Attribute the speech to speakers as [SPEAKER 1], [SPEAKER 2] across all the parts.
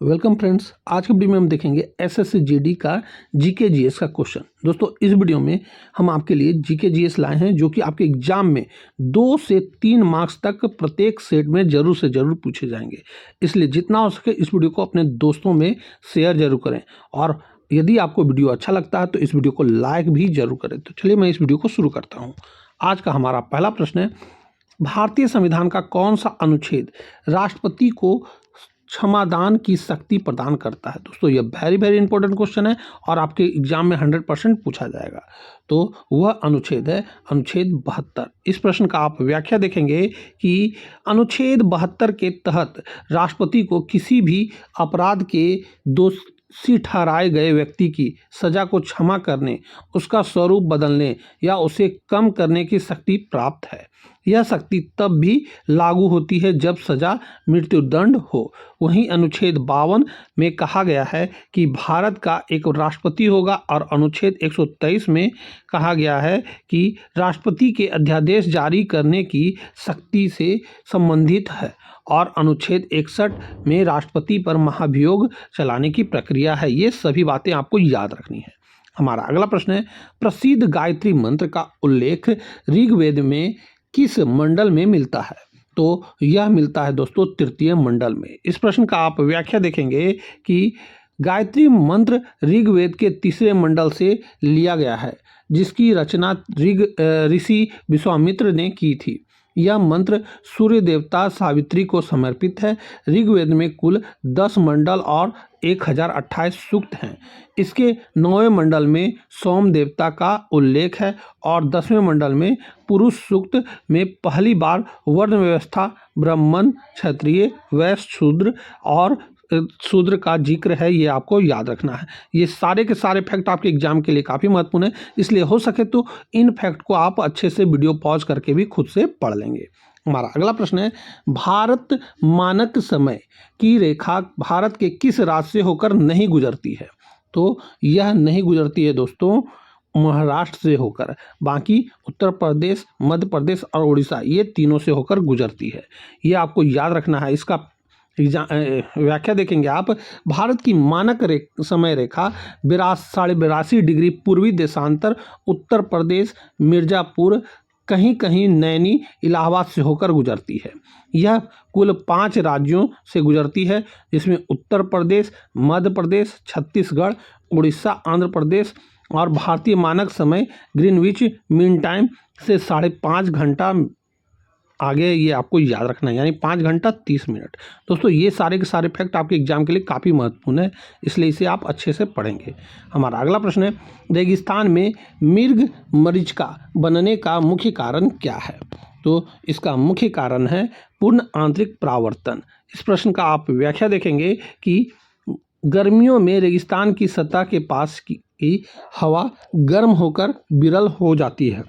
[SPEAKER 1] Welcome friends. आज के video में हम देखेंगे एसएससी जीडी का जीके जीएस का क्वेश्चन। दोस्तों इस वीडियो में हम आपके लिए जीके जीएस लाए हैं जो कि आपके एग्जाम में 2 से 3 मार्क्स तक प्रत्येक सेट में जरूर से जरूर पूछे जाएंगे। इसलिए जितना हो सके इस वीडियो को अपने दोस्तों में शेयर जरूर करें और यदि आपको वीडियो अच्छा लगता है तो इस वीडियो को लाइक भी जरूर करें। तो चलिए मैं इस वीडियो को शुरू करता हूँ। आज का हमारा पहला प्रश्न है, भारतीय संविधान का कौन सा अनुच्छेद राष्ट्रपति को क्षमादान की शक्ति प्रदान करता है? दोस्तों ये वेरी इंपॉर्टेंट क्वेश्चन है और आपके एग्जाम में 100% पूछा जाएगा। तो वह अनुच्छेद है अनुच्छेद 72। इस प्रश्न का आप व्याख्या देखेंगे कि अनुच्छेद 72 के तहत राष्ट्रपति को किसी भी अपराध के दोषी ठहराए गए व्यक्ति की सजा को क्षमा करने, उसका स्वरूप बदलने या उसे कम करने की शक्ति प्राप्त है। यह शक्ति तब भी लागू होती है जब सजा मृत्युदंड हो। वहीं अनुच्छेद 52 में कहा गया है कि भारत का एक राष्ट्रपति होगा और अनुच्छेद 123 में कहा गया है कि राष्ट्रपति के अध्यादेश जारी करने की शक्ति से संबंधित है और अनुच्छेद 61 में राष्ट्रपति पर महाभियोग चलाने की प्रक्रिया है। ये सभी बातें आपको याद रखनी है। हमारा अगला प्रश्न है, प्रसिद्ध गायत्री मंत्र का उल्लेख ऋग्वेद में किस मंडल में मिलता है? तो यह मिलता है दोस्तों तृतीय मंडल में। इस प्रश्न का आप व्याख्या देखेंगे कि गायत्री मंत्र ऋग्वेद के तीसरे मंडल से लिया गया है जिसकी रचना ऋषि विश्वामित्र ने की थी। यह मंत्र सूर्य देवता सावित्री को समर्पित है। ऋग्वेद में कुल 10 मंडल और 1028 सूक्त हैं। इसके 9वें मंडल में सोम देवता का उल्लेख है और 10वें मंडल में पुरुष सूक्त में पहली बार वर्ण व्यवस्था ब्राह्मण, क्षत्रिय, वैश्य, शूद्र और शूद्र का जिक्र है। ये आपको याद रखना है। ये सारे के सारे फैक्ट आपके एग्जाम के लिए काफ़ी महत्वपूर्ण है, इसलिए हो सके तो इन फैक्ट को आप अच्छे से वीडियो पॉज करके भी खुद से पढ़ लेंगे। हमारा अगला प्रश्न है, भारत मानक समय की रेखा भारत के किस राज्य से होकर नहीं गुजरती है? तो यह नहीं गुजरती है दोस्तों महाराष्ट्र से होकर, बाकी उत्तर प्रदेश, मध्य प्रदेश और उड़ीसा ये तीनों से होकर गुजरती है। ये आपको याद रखना है। इसका व्याख्या देखेंगे आप, भारत की मानक समय रेखा 82.5 डिग्री पूर्वी देशांतर उत्तर प्रदेश मिर्जापुर कहीं कहीं नैनी इलाहाबाद से होकर गुजरती है। यह कुल 5 राज्यों से गुजरती है जिसमें उत्तर प्रदेश, मध्य प्रदेश, छत्तीसगढ़, उड़ीसा, आंध्र प्रदेश और भारतीय मानक समय ग्रीनविच मीन टाइम से 5.5 घंटा आगे ये आपको याद रखना है, यानी 5 घंटा 30 मिनट। दोस्तों ये सारे के सारे फैक्ट आपके एग्जाम के लिए काफ़ी महत्वपूर्ण है, इसलिए इसे आप अच्छे से पढ़ेंगे। हमारा अगला प्रश्न है, रेगिस्तान में मृग मरीचिका बनने का मुख्य कारण क्या है? तो इसका मुख्य कारण है पूर्ण आंतरिक परावर्तन। इस प्रश्न का आप व्याख्या देखेंगे कि गर्मियों में रेगिस्तान की सतह के पास की हवा गर्म होकर विरल हो जाती है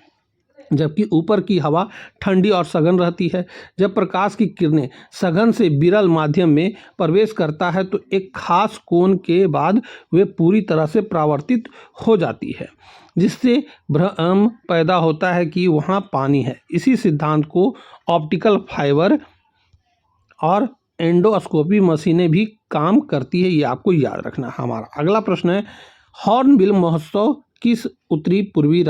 [SPEAKER 1] जबकि ऊपर की हवा ठंडी और सघन रहती है। जब प्रकाश की किरणें सघन से विरल माध्यम में प्रवेश करता है तो एक खास कोण के बाद वे पूरी तरह से परावर्तित हो जाती है जिससे भ्रम पैदा होता है कि वहाँ पानी है। इसी सिद्धांत को ऑप्टिकल फाइबर और एंडोस्कोपी मशीनें भी काम करती है। ये आपको याद रखना है। हमारा अगला प्रश्न है, हॉर्नबिल महोत्सव किस उत्तरी पूर्वी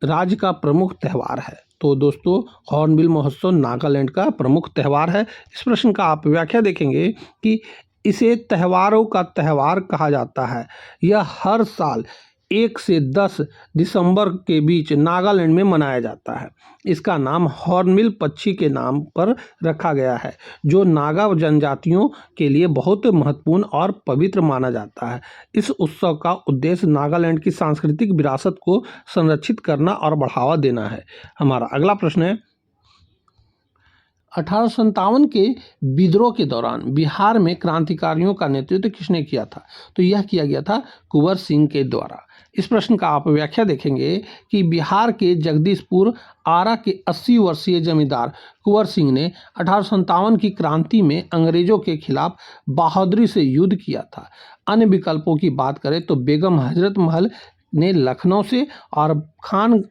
[SPEAKER 1] राज्य का प्रमुख त्यौहार है? तो दोस्तों हॉर्नबिल महोत्सव नागालैंड का प्रमुख त्यौहार है। इस प्रश्न का आप व्याख्या देखेंगे कि इसे त्योहारों का त्यौहार कहा जाता है। यह हर साल 1 से 10 दिसंबर के बीच नागालैंड में मनाया जाता है। इसका नाम हॉर्नबिल पक्षी के नाम पर रखा गया है जो नागा जनजातियों के लिए बहुत महत्वपूर्ण और पवित्र माना जाता है। इस उत्सव का उद्देश्य नागालैंड की सांस्कृतिक विरासत को संरक्षित करना और बढ़ावा देना है। हमारा अगला प्रश्न है, 1857 के विद्रोह के दौरान बिहार में क्रांतिकारियों का नेतृत्व किसने किया था? तो यह किया गया था कुंवर सिंह के द्वारा। इस प्रश्न का आप व्याख्या देखेंगे कि बिहार के जगदीशपुर आरा के 80 वर्षीय जमींदार कुंवर सिंह ने 1857 की क्रांति में अंग्रेजों के खिलाफ बहादुरी से युद्ध किया था। अन्य विकल्पों की बात करें तो बेगम हजरत महल ने लखनऊ से, और खान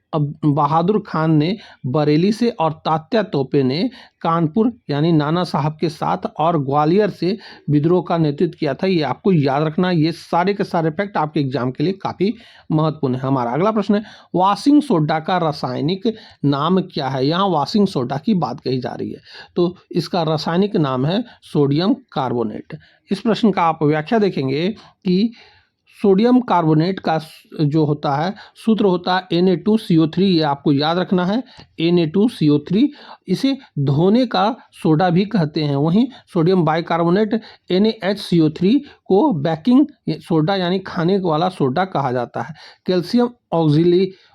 [SPEAKER 1] बहादुर खान ने बरेली से, और तात्या तोपे ने कानपुर यानी नाना साहब के साथ और ग्वालियर से विद्रोह का नेतृत्व किया था। ये आपको याद रखना, ये सारे के सारे फैक्ट आपके एग्जाम के लिए काफ़ी महत्वपूर्ण है। हमारा अगला प्रश्न है, वॉशिंग सोडा का रासायनिक नाम क्या है? यहाँ वॉशिंग सोडा की बात कही जा रही है, तो इसका रासायनिक नाम है सोडियम कार्बोनेट। इस प्रश्न का आप व्याख्या देखेंगे कि सोडियम कार्बोनेट का जो होता है सूत्र होता है Na2CO3, ये आपको याद रखना है, Na2CO3। इसे धोने का सोडा भी कहते हैं। वहीं सोडियम बाइकार्बोनेट NaHCO3 को बेकिंग सोडा यानी खाने वाला सोडा कहा जाता है। Calcium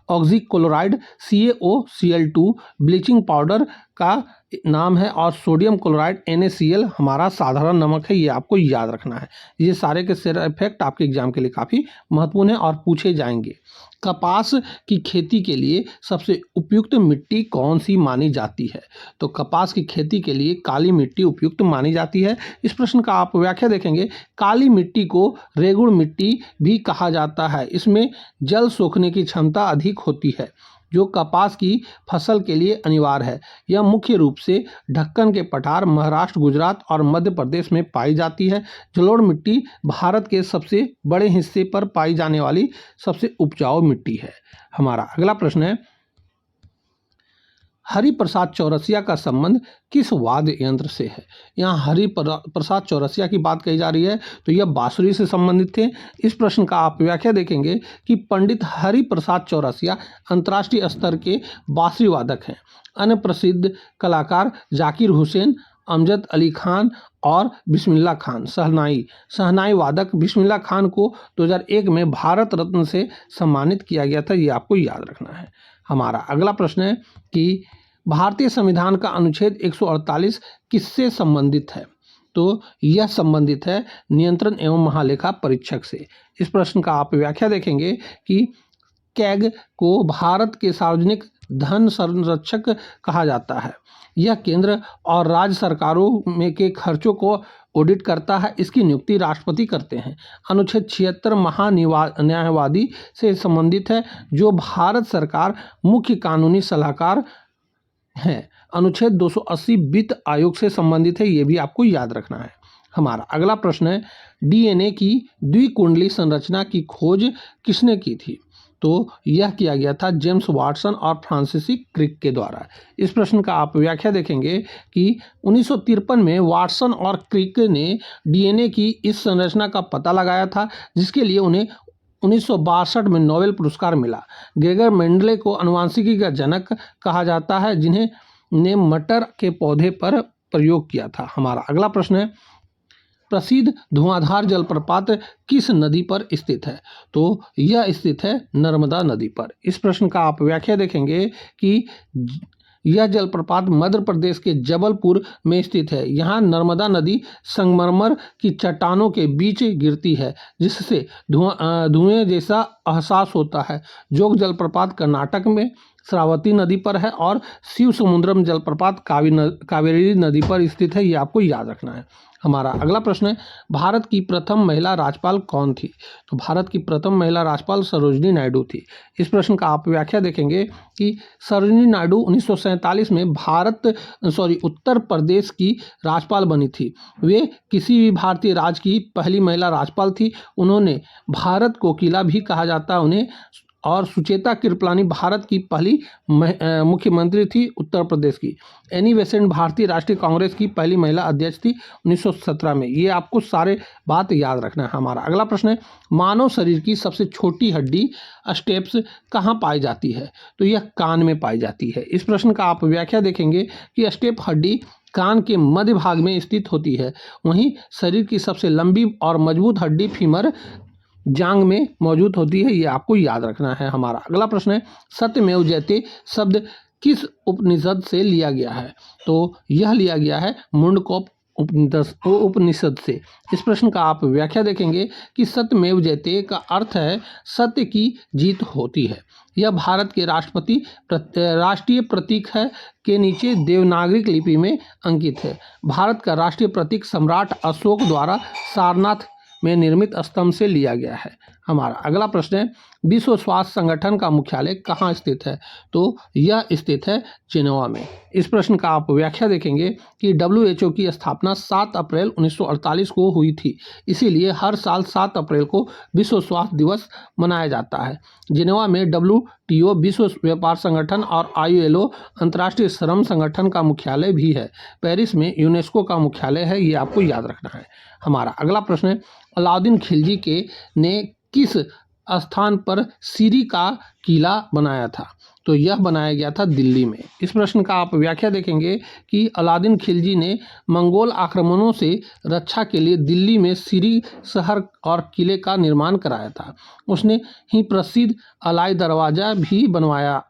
[SPEAKER 1] oxychloride CaOCl2 bleaching powder का नाम है, और सोडियम क्लोराइड NaCl हमारा साधारण नमक है। ये आपको याद रखना है। ये सारे के सारे फैक्ट आपके एग्जाम के लिए काफ़ी महत्वपूर्ण है और पूछे जाएंगे। कपास की खेती के लिए सबसे उपयुक्त मिट्टी कौन सी मानी जाती है? तो कपास की खेती के लिए काली मिट्टी उपयुक्त मानी जाती है। इस प्रश्न का आप व्याख्या देखेंगे, काली मिट्टी को रेगुड़ मिट्टी भी कहा जाता है। इसमें जल सोखने की क्षमता अधिक होती है, जो कपास की फसल के लिए अनिवार्य है। यह मुख्य रूप से ढक्कन के पठार, महाराष्ट्र, गुजरात और मध्य प्रदेश में पाई जाती है। जलोढ़ मिट्टी भारत के सबसे बड़े हिस्से पर पाई जाने वाली सबसे उपजाऊ मिट्टी है। हमारा अगला प्रश्न है, हरिप्रसाद चौरसिया का संबंध किस वाद्य यंत्र से है? यहाँ हरिप्रसाद चौरसिया की बात कही जा रही है, तो यह बांसुरी से संबंधित थे। इस प्रश्न का आप व्याख्या देखेंगे कि पंडित हरिप्रसाद चौरसिया अंतर्राष्ट्रीय स्तर के बांसुरी वादक हैं। अन्य प्रसिद्ध कलाकार जाकिर हुसैन, अमजद अली खान और बिस्मिल्लाह खान। शहनाई वादक बिस्मिल्लाह खान को 2001 में भारत रत्न से सम्मानित किया गया था। ये आपको याद रखना है। हमारा अगला प्रश्न है कि भारतीय संविधान का अनुच्छेद 148 किससे संबंधित है? तो यह संबंधित है नियंत्रण एवं महालेखा परीक्षक से। इस प्रश्न का आप व्याख्या देखेंगे कि कैग को भारत के सार्वजनिक धन संरक्षक कहा जाता है। यह केंद्र और राज्य सरकारों में के खर्चों को ऑडिट करता है। इसकी नियुक्ति राष्ट्रपति करते हैं। अनुच्छेद 76 महान्यायवादी से संबंधित है, जो भारत सरकार मुख्य कानूनी सलाहकार है। अनुच्छेद 280 वित्त आयोग से संबंधित है। ये भी आपको याद रखना है। हमारा अगला प्रश्न है, DNA की द्विकुंडली संरचना की खोज किसने की थी? तो यह किया गया था जेम्स वाटसन और फ्रांसिस क्रिक के द्वारा। इस प्रश्न का आप व्याख्या देखेंगे कि 1953 में वाटसन और क्रिक ने DNA की इस संरचना का पता लगाया था, जिसके लिए उन्हें 1962 में नोबेल पुरस्कार मिला। ग्रेगर मेंडले को आनुवंशिकी का जनक कहा जाता है, जिन्हें ने मटर के पौधे पर प्रयोग किया था। हमारा अगला प्रश्न है, प्रसिद्ध धुआंधार जलप्रपात किस नदी पर स्थित है? तो यह स्थित है नर्मदा नदी पर। इस प्रश्न का आप व्याख्या देखेंगे कि यह जलप्रपात मध्य प्रदेश के जबलपुर में स्थित है। यहाँ नर्मदा नदी संगमरमर की चट्टानों के बीच गिरती है, जिससे धुएं जैसा एहसास होता है। जोग जलप्रपात कर्नाटक में श्रावती नदी पर है, और शिव समुद्रम जलप्रपात कावेरी नदी पर स्थित है। ये आपको याद रखना है। हमारा अगला प्रश्न है, भारत की प्रथम महिला राज्यपाल कौन थी? तो भारत की प्रथम महिला राज्यपाल सरोजिनी नायडू थी। इस प्रश्न का आप व्याख्या देखेंगे कि सरोजिनी नायडू 1947 में उत्तर प्रदेश की राज्यपाल बनी थी। वे किसी भी भारतीय राज्य की पहली महिला राज्यपाल थी। उन्होंने भारत कोकिला भी कहा जाता है उन्हें। और सुचेता कृपलानी भारत की पहली मुख्यमंत्री थी उत्तर प्रदेश की। एनी बेसेंट भारतीय राष्ट्रीय कांग्रेस की पहली महिला अध्यक्ष थी 1917 में। ये आपको सारे बात याद रखना है। हमारा अगला प्रश्न है, मानव शरीर की सबसे छोटी हड्डी स्टेप्स कहाँ पाई जाती है? तो यह कान में पाई जाती है। इस प्रश्न का आप व्याख्या देखेंगे कि स्टेप हड्डी कान के मध्य भाग में स्थित होती है। वहीं शरीर की सबसे लंबी और मजबूत हड्डी फीमर जांग में मौजूद होती है। ये आपको याद रखना है। हमारा अगला प्रश्न है, सत्यमेव जयते शब्द किस उपनिषद से लिया गया है? तो यह लिया गया है मुंडकोप उपनिषद से। इस प्रश्न का आप व्याख्या देखेंगे कि सत्यमेव जयते का अर्थ है सत्य की जीत होती है। यह भारत के राष्ट्रीय प्रतीक है के नीचे देवनागरिक लिपि में अंकित है। भारत का राष्ट्रीय प्रतीक सम्राट अशोक द्वारा सारनाथ में निर्मित स्तंभ से लिया गया है। हमारा अगला प्रश्न है, विश्व स्वास्थ्य संगठन का मुख्यालय कहाँ स्थित है? तो यह स्थित है जिनेवा में। इस प्रश्न का आप व्याख्या देखेंगे कि WHO की स्थापना 7 अप्रैल 1948 को हुई थी, इसीलिए हर साल 7 अप्रैल को विश्व स्वास्थ्य दिवस मनाया जाता है। जिनेवा में WTO विश्व व्यापार संगठन और ILO अंतर्राष्ट्रीय श्रम संगठन का मुख्यालय भी है। पेरिस में यूनेस्को का मुख्यालय है, ये आपको याद रखना है। हमारा अगला प्रश्न है, अलाउद्दीन खिलजी ने किस स्थान पर सीरी का किला बनाया था? तो यह बनाया गया था दिल्ली में। इस प्रश्न का आप व्याख्या देखेंगे कि अलाउद्दीन खिलजी ने मंगोल आक्रमणों से रक्षा के लिए दिल्ली में सीरी शहर और किले का निर्माण कराया था। उसने ही प्रसिद्ध अलाई दरवाज़ा भी बनवाया,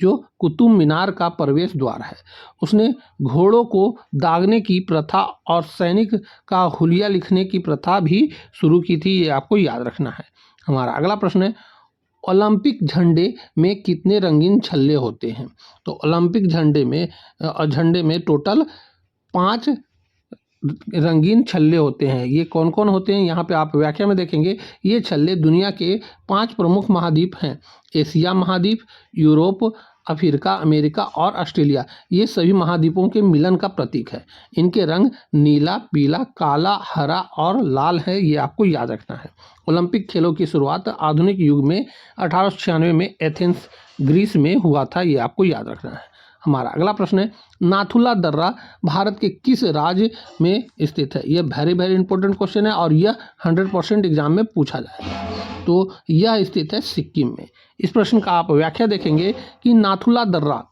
[SPEAKER 1] जो कुतुब मीनार का प्रवेश द्वार है। उसने घोड़ों को दागने की प्रथा और सैनिक का हुलिया लिखने की प्रथा भी शुरू की थी, ये आपको याद रखना है। हमारा अगला प्रश्न है, ओलंपिक झंडे में कितने रंगीन छल्ले होते हैं? तो ओलंपिक झंडे में टोटल 5 रंगीन छल्ले होते हैं। ये कौन कौन होते हैं, यहाँ पे आप व्याख्या में देखेंगे। ये छल्ले दुनिया के 5 प्रमुख महाद्वीप हैं, एशिया महाद्वीप, यूरोप, अफ्रीका, अमेरिका और ऑस्ट्रेलिया। ये सभी महाद्वीपों के मिलन का प्रतीक है। इनके रंग नीला, पीला, काला, हरा और लाल है, ये आपको याद रखना है। ओलंपिक खेलों की शुरुआत आधुनिक युग में 1896 में एथेंस ग्रीस में हुआ था, ये आपको याद रखना है। हमारा अगला प्रश्न है, नाथुला दर्रा भारत के किस राज्य में स्थित है? यह वेरी इंपॉर्टेंट क्वेश्चन है और यह 100% एग्जाम में पूछा जाएगा। तो यह स्थित है सिक्किम में। इस प्रश्न का आप व्याख्या देखेंगे कि नाथुला दर्रा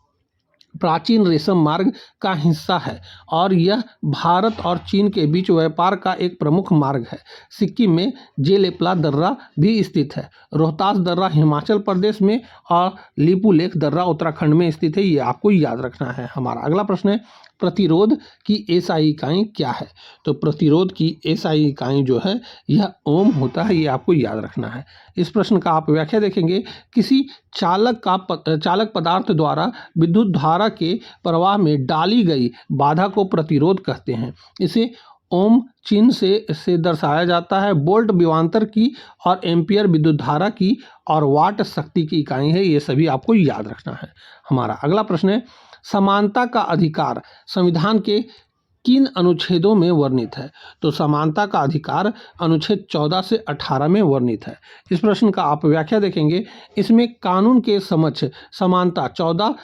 [SPEAKER 1] प्राचीन रेशम मार्ग का हिस्सा है और यह भारत और चीन के बीच व्यापार का एक प्रमुख मार्ग है। सिक्किम में जेलेपला दर्रा भी स्थित है। रोहतास दर्रा हिमाचल प्रदेश में और लिपुलेख दर्रा उत्तराखंड में स्थित है, ये आपको याद रखना है। हमारा अगला प्रश्न है, प्रतिरोध की एसआई इकाई क्या है? तो प्रतिरोध की एसआई इकाई जो है यह ओम होता है, ये आपको याद रखना है। इस प्रश्न का आप व्याख्या देखेंगे, किसी चालक पदार्थ द्वारा विद्युत धारा के प्रवाह में डाली गई बाधा को प्रतिरोध कहते हैं। इसे ओम चिन्ह से दर्शाया जाता है। वोल्ट विभवांतर की और एम्पियर विद्युत धारा की और वाट शक्ति की इकाई है, ये सभी आपको याद रखना है। हमारा अगला प्रश्न है, समानता का अधिकार संविधान के किन अनुच्छेदों में वर्णित है? तो समानता का अधिकार अनुच्छेद 14 से 18 में वर्णित है। इस प्रश्न का आप व्याख्या देखेंगे, इसमें कानून के समक्ष समानता 14,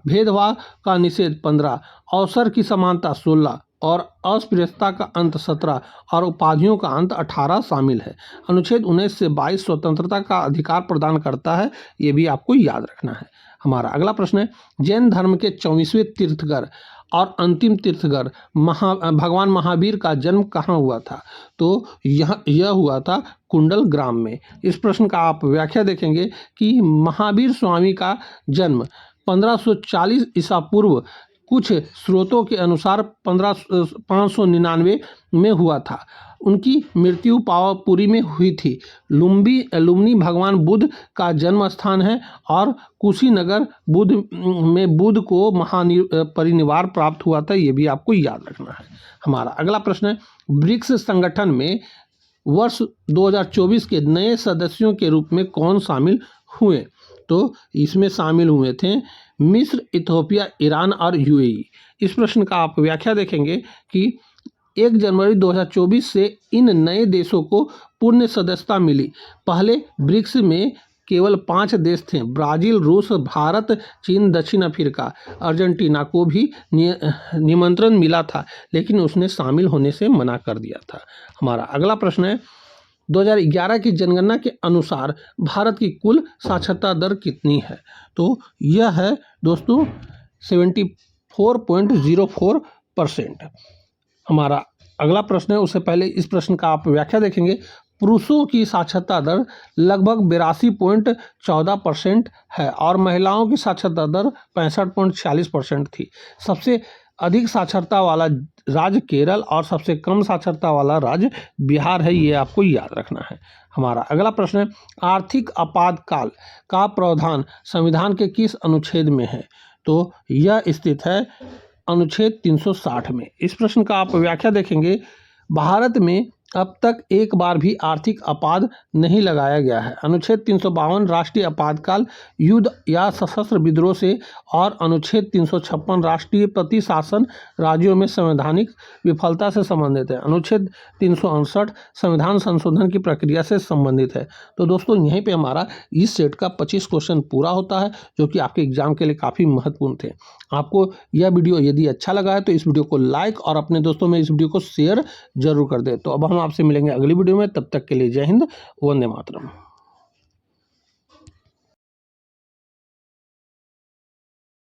[SPEAKER 1] भेदभाव का निषेध 15, अवसर की समानता 16 और अस्पृश्यता का अंत 17 और उपाधियों का अंत 18 शामिल है। अनुच्छेद 19 से 22 स्वतंत्रता का अधिकार प्रदान करता है, ये भी आपको याद रखना है। हमारा अगला प्रश्न है, जैन धर्म के 24वें तीर्थंकर और अंतिम तीर्थंकर भगवान महावीर का जन्म कहाँ हुआ था? तो यह हुआ था कुंडल ग्राम में। इस प्रश्न का आप व्याख्या देखेंगे कि महावीर स्वामी का जन्म 1540 ईसा पूर्व, कुछ स्रोतों के अनुसार 599 में हुआ था। उनकी मृत्यु पावापुरी में हुई थी। लुम्बिनी भगवान बुद्ध का जन्म स्थान है और कुशीनगर में बुद्ध को महापरिनिर्वाण प्राप्त हुआ था, ये भी आपको याद रखना है। हमारा अगला प्रश्न है, ब्रिक्स संगठन में वर्ष 2024 के नए सदस्यों के रूप में कौन शामिल हुए? तो इसमें शामिल हुए थे मिस्र, इथियोपिया, ईरान और यूएई। इस प्रश्न का आप व्याख्या देखेंगे कि 1 जनवरी 2024 से इन नए देशों को पूर्ण सदस्यता मिली। पहले ब्रिक्स में केवल 5 देश थे, ब्राज़ील, रूस, भारत, चीन, दक्षिण अफ्रीका। अर्जेंटीना को भी निमंत्रण मिला था, लेकिन उसने शामिल होने से मना कर दिया था। हमारा अगला प्रश्न है, 2011 की जनगणना के अनुसार भारत की कुल साक्षरता दर कितनी है? तो यह है दोस्तों 74.04%। हमारा अगला प्रश्न है, उससे पहले इस प्रश्न का आप व्याख्या देखेंगे। पुरुषों की साक्षरता दर लगभग 82.14% है और महिलाओं की साक्षरता दर 65.46% थी। सबसे अधिक साक्षरता वाला राज्य केरल और सबसे कम साक्षरता वाला राज्य बिहार है, ये आपको याद रखना है। हमारा अगला प्रश्न है, आर्थिक आपातकाल का प्रावधान संविधान के किस अनुच्छेद में है? तो यह स्थित है अनुच्छेद 360 में। इस प्रश्न का आप व्याख्या देखेंगे, भारत में अब तक एक बार भी आर्थिक अपराध नहीं लगाया गया है। अनुच्छेद 352 राष्ट्रीय आपातकाल, युद्ध या सशस्त्र विद्रोह से और अनुच्छेद 356 राष्ट्रीय प्रतिशासन राज्यों में संवैधानिक विफलता से संबंधित है। अनुच्छेद 368 संविधान संशोधन की प्रक्रिया से संबंधित है। तो दोस्तों यहीं पे हमारा इस सेट का 25 क्वेश्चन पूरा होता है, जो कि आपके एग्जाम के लिए काफ़ी महत्वपूर्ण थे। आपको यह वीडियो यदि अच्छा लगा है तो इस वीडियो को लाइक और अपने दोस्तों में इस वीडियो को शेयर जरूर कर दें। तो अब हम आपसे मिलेंगे अगली वीडियो में, तब तक के लिए जय हिंद, वंदे मातरम।